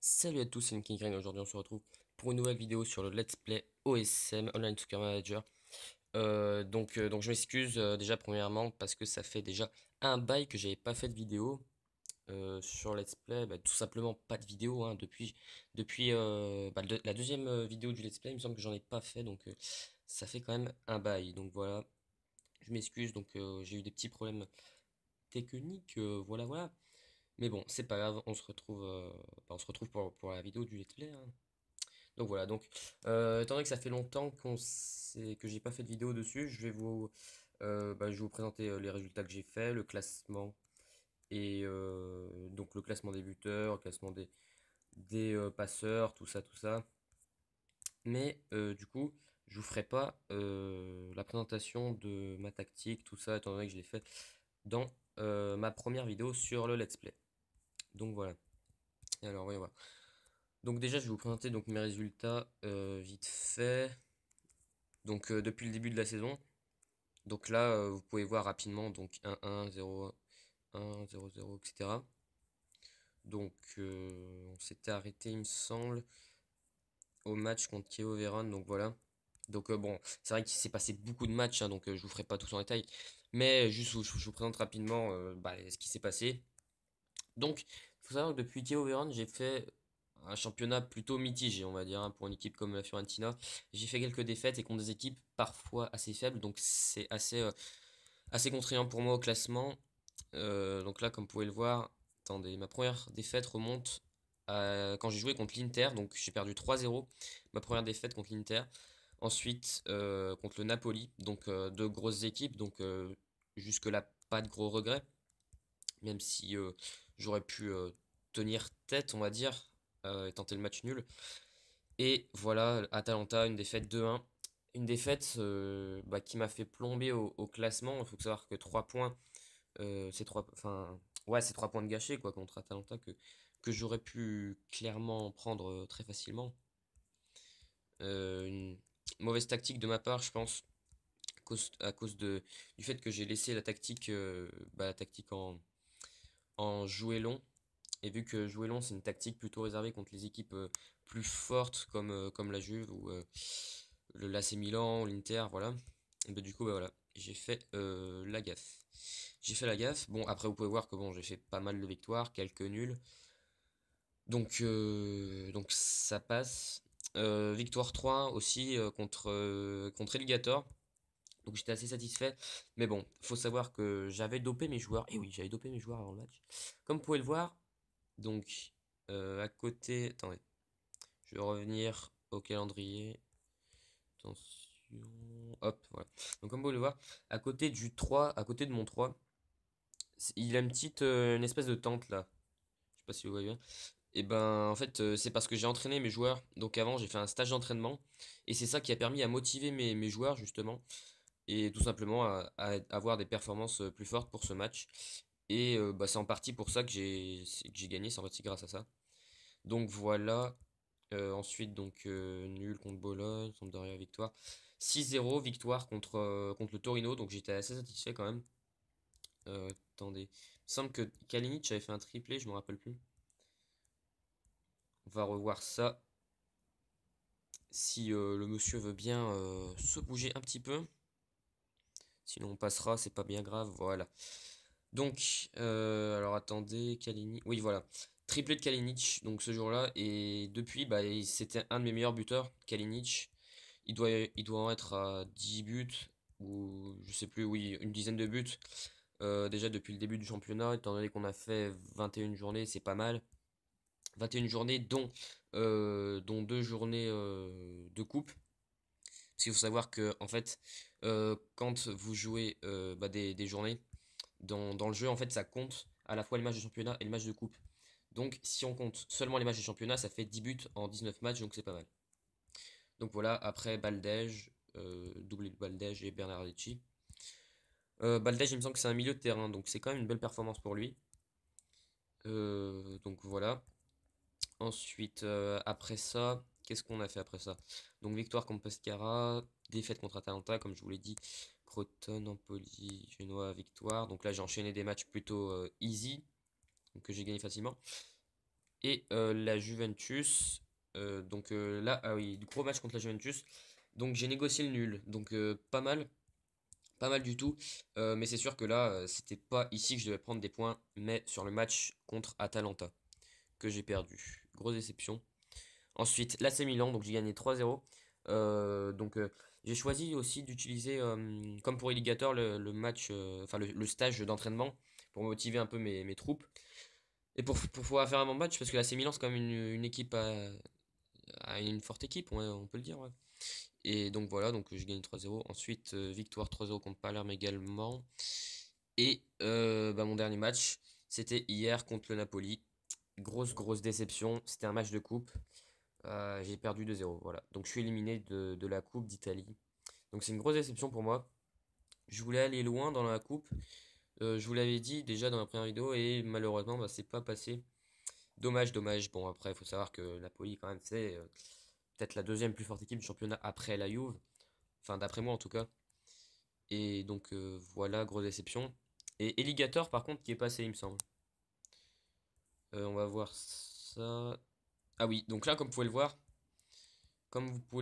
Salut à tous, c'est King Green. Aujourd'hui, on se retrouve pour une nouvelle vidéo sur le Let's Play OSM, Online Soccer Manager. Donc je m'excuse déjà premièrement parce que ça fait déjà un bail que j'avais pas fait de vidéo sur Let's Play. Tout simplement pas de vidéo hein, depuis la deuxième vidéo du Let's Play. Il me semble que j'en ai pas fait, donc ça fait quand même un bail. Donc voilà, je m'excuse. Donc j'ai eu des petits problèmes techniques, voilà. Mais bon, c'est pas grave, on se retrouve pour la vidéo du Let's Play, hein. Donc voilà, étant donné que ça fait longtemps que j'ai pas fait de vidéo dessus, je vais vous présenter les résultats que j'ai fait, le classement et donc le classement des buteurs, le classement des passeurs, tout ça. Mais du coup, je vous ferai pas la présentation de ma tactique, tout ça, étant donné que je l'ai fait dans ma première vidéo sur le Let's Play. Donc voilà. Et alors, voyons voir. Donc déjà, je vais vous présenter donc mes résultats vite fait. Donc depuis le début de la saison. Donc là, vous pouvez voir rapidement donc 1-1, 0-1, 0-0, etc. Donc on s'était arrêté, il me semble, au match contre Chievo Vérone. Donc voilà. Donc bon, c'est vrai qu'il s'est passé beaucoup de matchs, hein, donc je vous ferai pas tous en détail. Mais juste, je vous présente rapidement ce qui s'est passé. Donc, il faut savoir que depuis Chievo Vérone, j'ai fait un championnat plutôt mitigé, on va dire, hein, pour une équipe comme la Fiorentina. J'ai fait quelques défaites et contre des équipes parfois assez faibles, donc c'est assez contraignant pour moi au classement. Donc là, comme vous pouvez le voir, attendez, ma première défaite remonte à quand j'ai joué contre l'Inter, donc j'ai perdu 3-0, ma première défaite contre l'Inter. Ensuite, contre le Napoli, donc deux grosses équipes, donc jusque-là, pas de gros regrets, même si j'aurais pu tenir tête, on va dire, et tenter le match nul. Et voilà, Atalanta, une défaite 2-1. Une défaite qui m'a fait plomber au classement. Il faut savoir que 3 points, c'est 3 points de gâchés quoi, contre Atalanta que j'aurais pu clairement prendre très facilement. Une mauvaise tactique de ma part, je pense, à cause du fait que j'ai laissé la tactique en jouer long. Et vu que jouer long, c'est une tactique plutôt réservée contre les équipes plus fortes comme la Juve ou le l'AC Milan, l'Inter, voilà. Et bah, du coup, bah, voilà, j'ai fait la gaffe. J'ai fait la gaffe. Bon, après, vous pouvez voir que bon, j'ai fait pas mal de victoires, quelques nuls. Donc ça passe. Victoire 3 aussi contre Alligator. Donc j'étais assez satisfait. Mais bon, faut savoir que j'avais dopé mes joueurs. Et oui, j'avais dopé mes joueurs avant le match. Comme vous pouvez le voir, donc à côté. Attendez, je vais revenir au calendrier. Attention. Hop, voilà. Donc comme vous pouvez le voir, à côté de mon 3 il a une espèce de tente là. Je sais pas si vous voyez bien. Et ben en fait c'est parce que j'ai entraîné mes joueurs. Donc avant j'ai fait un stage d'entraînement. Et c'est ça qui a permis à motiver mes joueurs justement. Et tout simplement à avoir des performances plus fortes pour ce match. Et c'est en partie pour ça que j'ai gagné, c'est en partie grâce à ça. Donc voilà. Ensuite, nul contre Bologne, Sampdoria victoire. 6-0, victoire contre le Torino, donc j'étais assez satisfait quand même. Attendez, il me semble que Kalinic avait fait un triplé, je me rappelle plus. On va revoir ça. Si le monsieur veut bien se bouger un petit peu. Sinon on passera, c'est pas bien grave, voilà. Donc, alors attendez, Kalinic. Oui, voilà. Triplé de Kalinic, donc ce jour-là. Et depuis, c'était un de mes meilleurs buteurs, Kalinic. Il doit en être à 10 buts, ou je sais plus, oui, une dizaine de buts. Déjà depuis le début du championnat, étant donné qu'on a fait 21 journées, c'est pas mal. 21 journées, dont 2 journées de coupe. Parce qu'il faut savoir que, en fait, quand vous jouez des journées, dans le jeu, en fait, ça compte à la fois les matchs de championnat et les matchs de coupe. Donc, si on compte seulement les matchs de championnat, ça fait 10 buts en 19 matchs, donc c'est pas mal. Donc voilà, après Baldège, doublé de Baldège et Bernardeschi. Baldège, il me semble que c'est un milieu de terrain, donc c'est quand même une belle performance pour lui. Donc voilà. Ensuite, après ça, qu'est-ce qu'on a fait après ça? Donc victoire contre Pescara, défaite contre Atalanta, comme je vous l'ai dit. Crotone, Empoli, Genoa, victoire. Donc là, j'ai enchaîné des matchs plutôt easy, donc que j'ai gagné facilement. et la Juventus. Là, ah oui, gros match contre la Juventus. Donc j'ai négocié le nul. Donc pas mal. Pas mal du tout. Mais c'est sûr que là, c'était pas ici que je devais prendre des points, mais sur le match contre Atalanta, que j'ai perdu. Grosse déception. Ensuite, l'AC Milan, donc j'ai gagné 3-0. J'ai choisi aussi d'utiliser, comme pour Alligator, le match, enfin le stage d'entraînement pour motiver un peu mes troupes. Et pour pouvoir faire un bon match, parce que l'AC Milan, c'est quand même une équipe à une forte équipe, on peut le dire. Ouais. Et donc voilà, donc j'ai gagné 3-0. Ensuite, victoire 3-0 contre Palerme également. Et mon dernier match, c'était hier contre le Napoli. Grosse déception. C'était un match de coupe. J'ai perdu 2-0. Voilà. Donc je suis éliminé de la Coupe d'Italie. Donc c'est une grosse déception pour moi. Je voulais aller loin dans la coupe. Je vous l'avais dit déjà dans la première vidéo et malheureusement c'est pas passé. Dommage. Bon après il faut savoir que Napoli quand même c'est peut-être la deuxième plus forte équipe du championnat après la Juve. Enfin d'après moi en tout cas. Et donc voilà, grosse déception. Et Alligator par contre qui est passé il me semble. On va voir ça. Ah oui, donc là comme vous pouvez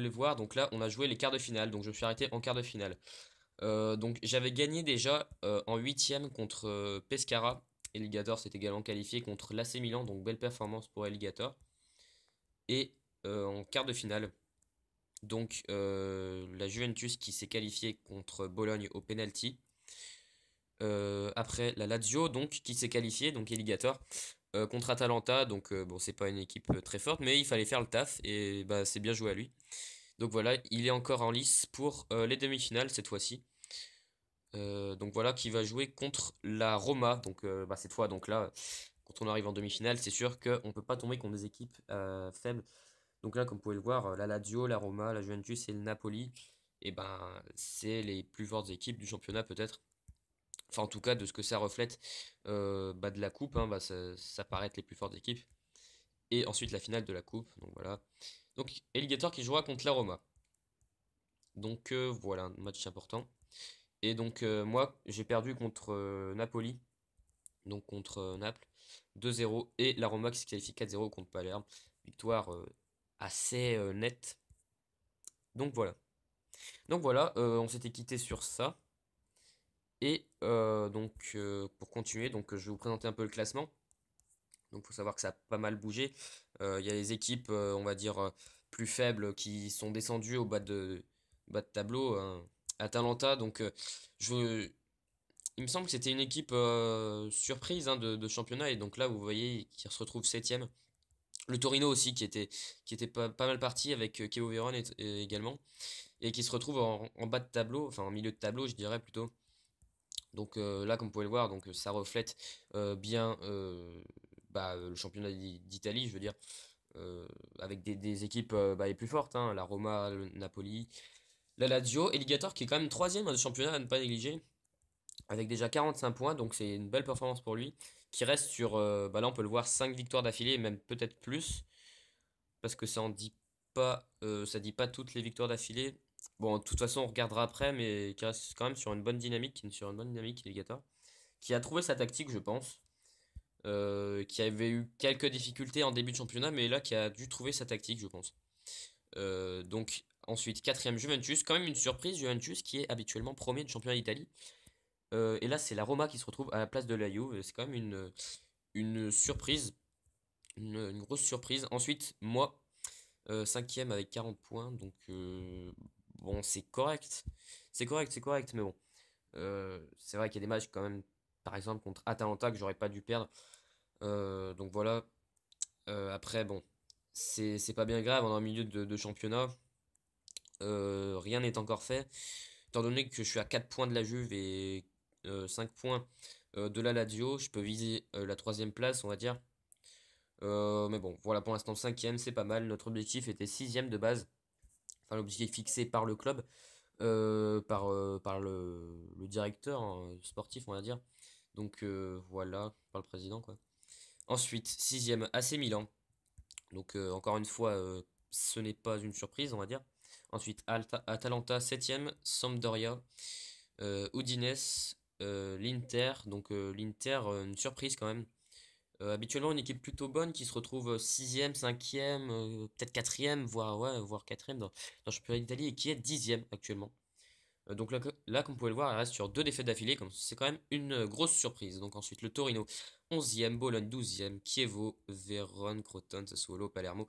le voir, donc là on a joué les quarts de finale. Donc je me suis arrêté en quart de finale. Donc j'avais gagné déjà en huitième contre Pescara. Alligator s'est également qualifié contre l'AC Milan, donc belle performance pour Alligator. Et en quart de finale, donc la Juventus qui s'est qualifiée contre Bologne au penalty. Après la Lazio donc qui s'est qualifiée, donc Alligator, contre Atalanta. Donc bon c'est pas une équipe très forte, mais il fallait faire le taf et bah c'est bien joué à lui. Donc voilà, il est encore en lice pour les demi-finales cette fois-ci. Donc voilà, qui va jouer contre la Roma. Donc cette fois, donc là, quand on arrive en demi-finale, c'est sûr qu'on ne peut pas tomber contre des équipes faibles. Donc là, comme vous pouvez le voir, la Lazio, la Roma, la Juventus et le Napoli, et ben c'est les plus fortes équipes du championnat peut-être. Enfin en tout cas de ce que ça reflète de la coupe, hein, ça paraît être les plus fortes équipes. Et ensuite la finale de la coupe. Donc voilà. Donc Alligator qui jouera contre la Roma. Donc voilà, un match important. Et donc moi j'ai perdu contre Napoli, donc contre Naples, 2-0. Et la Roma qui se qualifie 4-0 contre Palerme. Victoire assez nette. Donc voilà. On s'était quitté sur ça. Et pour continuer, donc je vais vous présenter un peu le classement. Donc il faut savoir que ça a pas mal bougé. Il y a les équipes, on va dire, plus faibles qui sont descendues au bas de tableau, hein. Atalanta, donc je, il me semble que c'était une équipe surprise, hein, de championnat. Et donc là, vous voyez, qui se retrouve septième. Le Torino aussi, qui était pas mal parti avec Chievo Vérone également. Et qui se retrouve en bas de tableau, enfin en milieu de tableau, je dirais plutôt. Donc là, comme vous pouvez le voir, donc, ça reflète bien le championnat d'Italie, je veux dire. Avec des équipes les plus fortes, hein, la Roma, le Napoli, la Lazio, et Ligator qui est quand même troisième de championnat à ne pas négliger avec déjà 45 points, donc c'est une belle performance pour lui, qui reste sur, là on peut le voir, 5 victoires d'affilée, même peut-être plus, parce que ça dit pas toutes les victoires d'affilée. Bon, de toute façon, on regardera après, mais qui reste quand même sur une bonne dynamique, Alligator, qui a trouvé sa tactique, je pense, qui avait eu quelques difficultés en début de championnat, mais là, qui a dû trouver sa tactique, je pense. Ensuite, quatrième Juventus, quand même une surprise, Juventus qui est habituellement premier de championnat d'Italie. Et là, c'est la Roma qui se retrouve à la place de la Juve. C'est quand même une surprise, une grosse surprise. Ensuite, moi, cinquième avec 40 points. Donc, bon, c'est correct. C'est correct, mais bon. C'est vrai qu'il y a des matchs quand même, par exemple, contre Atalanta que j'aurais pas dû perdre. Donc voilà. Après, bon, c'est pas bien grave. On est en milieu de championnat. Rien n'est encore fait. Étant donné que je suis à 4 points de la Juve et 5 points de la Lazio, je peux viser la troisième place, on va dire. Mais bon, voilà, pour l'instant, cinquième, c'est pas mal. Notre objectif était sixième de base. Enfin, l'objectif fixé par le club, par le directeur, hein, sportif, on va dire. Donc voilà, par le président, quoi. Ensuite, sixième, AC Milan. Donc encore une fois, ce n'est pas une surprise, on va dire. Ensuite, Atalanta, septième, Sampdoria, Udinese, l'Inter. Donc l'Inter, une surprise quand même. Habituellement, une équipe plutôt bonne qui se retrouve sixième, cinquième, peut-être quatrième, voire, ouais, voire quatrième dans le championnat d'Italie et qui est dixième actuellement. Donc là, comme vous pouvez le voir, elle reste sur deux défaites d'affilée, comme c'est quand même une grosse surprise. Donc ensuite, le Torino, 11e, Bologne, 12e, Chievo, Vérone, Crotone, Sassuolo, Palermo,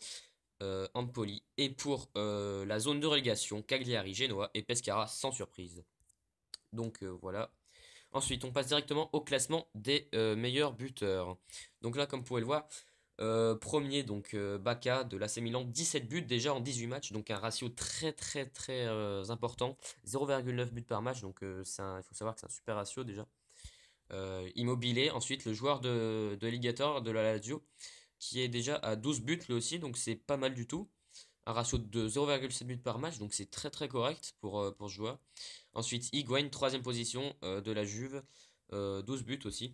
Empoli. Et pour la zone de relégation, Cagliari, Genoa et Pescara, sans surprise. Donc voilà. Ensuite, on passe directement au classement des meilleurs buteurs. Donc là, comme vous pouvez le voir, premier, donc Bacca de l'AC Milan, 17 buts déjà en 18 matchs, donc un ratio très très très important, 0,9 buts par match, donc il faut savoir que c'est un super ratio déjà. Immobilier, ensuite le joueur de Ligator de la Lazio, qui est déjà à 12 buts lui aussi, donc c'est pas mal du tout. Un ratio de 0,7 buts par match, donc c'est très très correct pour ce joueur. Ensuite, Higuain, troisième position de la Juve, 12 buts aussi.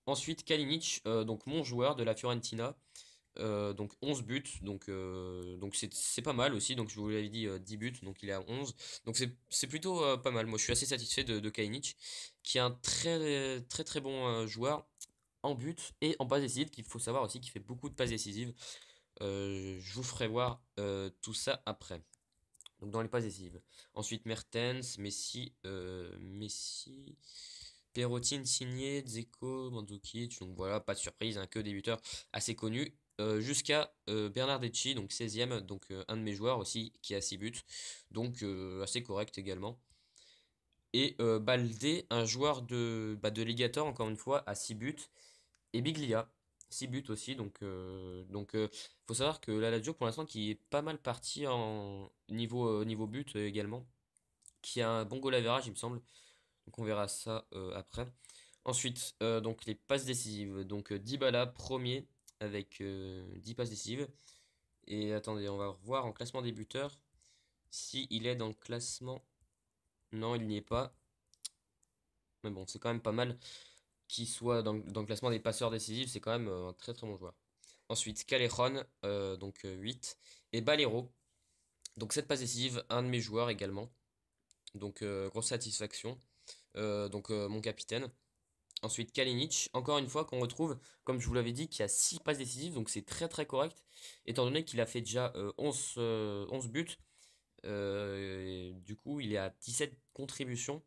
Ensuite, Kalinic, donc mon joueur de la Fiorentina, donc 11 buts, donc c'est pas mal aussi, donc je vous l'avais dit 10 buts, donc il est à 11, donc c'est plutôt pas mal. Moi je suis assez satisfait de Kalinic, qui est un très très très bon joueur en but et en passes décisives, qu'il faut savoir aussi qu'il fait beaucoup de passes décisives. Je vous ferai voir tout ça après. Donc dans les passes décisives. Ensuite Mertens, Messi, Perottin, Signé, Dzeko, Mandzukic. Donc voilà, pas de surprise, hein, que des buteurs assez connus. Jusqu'à Bernardeschi, donc 16e, donc un de mes joueurs aussi qui a 6 buts. Donc assez correct également. Et Baldé, un joueur de Ligator, encore une fois, à 6 buts. Et Biglia, 6 buts aussi. Donc faut savoir que la Lazio, pour l'instant, qui est pas mal parti en niveau but également. Qui a un bon goal average, il me semble. Donc on verra ça après. Ensuite, donc les passes décisives. Donc Dybala, premier, avec 10 passes décisives. Et attendez, on va revoir en classement des buteurs. Si il est dans le classement. Non, il n'y est pas. Mais bon, c'est quand même pas mal qu'il soit dans le classement des passeurs décisifs. C'est quand même un très très bon joueur. Ensuite, Callejon, donc 8. Et Balero, donc 7 passes décisives, un de mes joueurs également. Donc grosse satisfaction. Mon capitaine. Ensuite, Kalinic, encore une fois, qu'on retrouve, comme je vous l'avais dit, qui a 6 passes décisives, donc c'est très très correct, étant donné qu'il a fait déjà 11 buts. Du coup, il est à 17 contributions.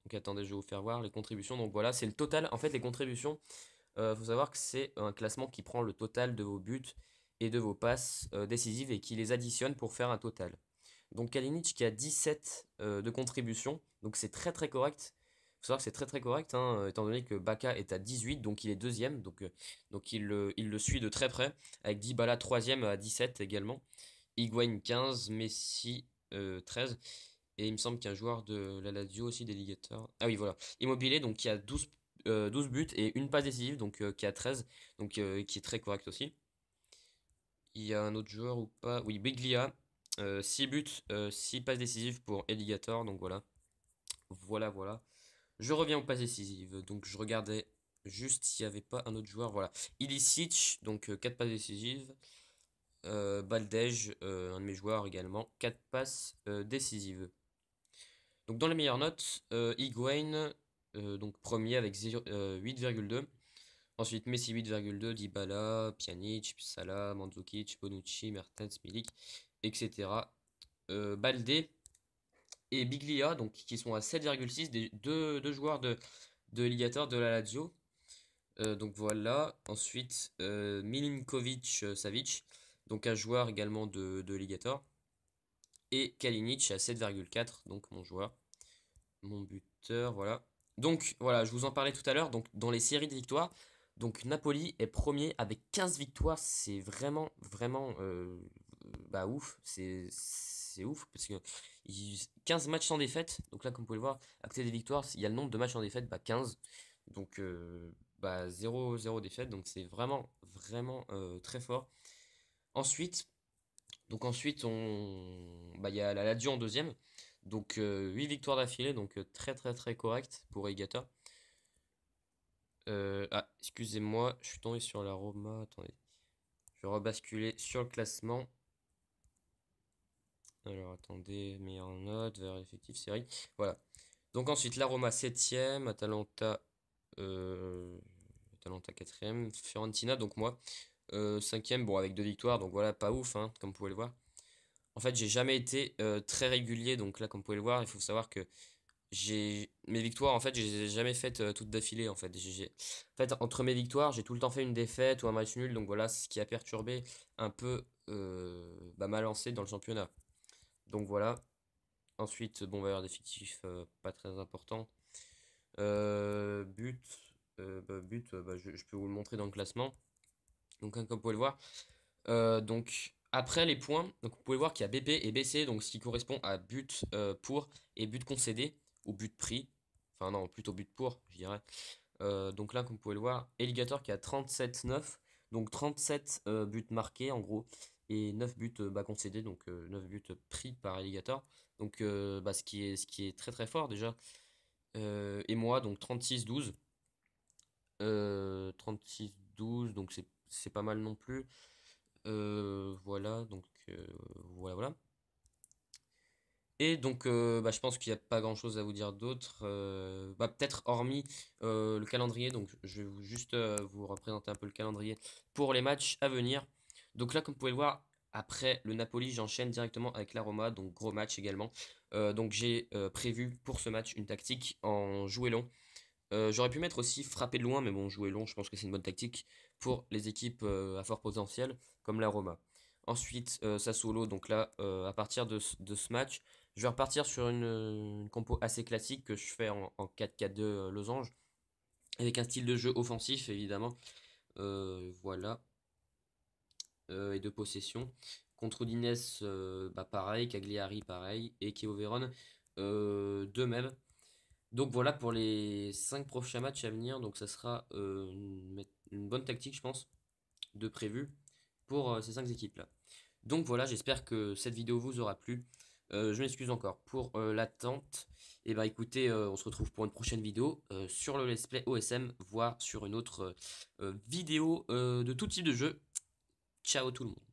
Donc attendez, je vais vous faire voir les contributions. Donc voilà, c'est le total. En fait, les contributions, faut savoir que c'est un classement qui prend le total de vos buts et de vos passes décisives et qui les additionne pour faire un total. Donc Kalinic qui a 17 de contribution, donc c'est très très correct. Il faut savoir que c'est très très correct, hein, étant donné que Baka est à 18, donc il est deuxième, donc il le suit de très près, avec Dybala troisième à 17 également, Higuain 15, Messi 13, et il me semble qu'il y a un joueur de la Lazio aussi, délégateur. Ah oui, voilà. Immobilier, donc qui a 12 buts et une passe décisive, donc qui a 13, donc qui est très correct aussi. Il y a un autre joueur ou pas? Oui, Biglia, 6 buts, 6 passes décisives pour Alligator, donc voilà. Voilà, voilà. Je reviens aux passes décisives, donc je regardais juste s'il n'y avait pas un autre joueur, voilà. Ilicic, donc 4 passes décisives. Baldej, un de mes joueurs également, 4 passes décisives. Donc dans les meilleures notes, Higuain, donc premier avec 8,2. Ensuite Messi 8,2, Dybala, Pjanic, Salah, Mandzukic, Bonucci, Mertens, Milik, etc. Baldé et Biglia, donc qui sont à 7,6, des deux joueurs de Ligator de la Lazio. Donc voilà. Ensuite Milinkovic, Savic, donc un joueur également de Ligator. Et Kalinic à 7,4, donc mon joueur. Mon buteur, voilà. Donc voilà, je vous en parlais tout à l'heure. Donc dans les séries de victoires, donc Napoli est premier avec 15 victoires. C'est vraiment, vraiment bah, ouf. C'est ouf parce que 15 matchs sans défaite. Donc là, comme vous pouvez le voir, à côté des victoires, il y a le nombre de matchs sans défaite, bah 15. Donc bah 0 défaite. Donc c'est vraiment, vraiment très fort. Ensuite, il y a la Lazio en deuxième. Donc 8 victoires d'affilée, donc très très très correct pour Egata. Excusez-moi, je suis tombé sur la Roma. Attendez, je vais rebasculer sur le classement. Alors attendez, meilleure note, vers effectif, série. Voilà. Donc ensuite la Roma 7ème, Atalanta. Atalanta 4ème, Fiorentina, donc moi, 5ème, bon avec 2 victoires, donc voilà, pas ouf, hein, comme vous pouvez le voir. En fait, j'ai jamais été très régulier, donc là, comme vous pouvez le voir, il faut savoir que j'ai mes victoires, en fait, je les ai jamais faites toutes d'affilée, en fait. En fait, entre mes victoires, j'ai tout le temps fait une défaite ou un match nul, donc voilà, ce qui a perturbé un peu ma lancée dans le championnat. Donc voilà. Ensuite, bon, valeur d'effectif, pas très important. But, je peux vous le montrer dans le classement. Donc, hein, comme vous pouvez le voir. Donc, après les points, donc vous pouvez voir qu'il y a BP et BC, donc ce qui correspond à but pour et but concédé, ou but pris. Enfin, non, plutôt but pour, je dirais. Donc là, comme vous pouvez le voir, Alligator qui a 37-9, donc 37 buts marqués en gros, et 9 buts concédés, donc 9 buts pris par Alligator. Donc ce qui est très très fort déjà. Et moi, donc 36-12. 36-12, donc c'est pas mal non plus. Voilà, donc voilà. Et donc, je pense qu'il n'y a pas grand-chose à vous dire d'autre. Peut-être hormis le calendrier. Donc, je vais juste vous représenter un peu le calendrier pour les matchs à venir. Donc là, comme vous pouvez le voir, après le Napoli, j'enchaîne directement avec la Roma. Donc, gros match également. Donc, j'ai prévu pour ce match une tactique en jouer long. J'aurais pu mettre aussi frapper de loin, mais bon, jouer long, je pense que c'est une bonne tactique pour les équipes à fort potentiel, comme la Roma. Ensuite, Sassuolo, donc là, à partir de ce match, je vais repartir sur une compo assez classique que je fais en 4-4-2 losange, avec un style de jeu offensif, évidemment. Voilà, et de possession. Contre Udinese, pareil, Cagliari, pareil, et Chievo Vérone, de même. Donc voilà pour les 5 prochains matchs à venir. Donc ça sera une bonne tactique, je pense, de prévu pour ces 5 équipes-là. Donc voilà, j'espère que cette vidéo vous aura plu. Je m'excuse encore pour l'attente. Et bah écoutez, on se retrouve pour une prochaine vidéo sur le Let's Play OSM, voire sur une autre vidéo de tout type de jeu. Ciao tout le monde.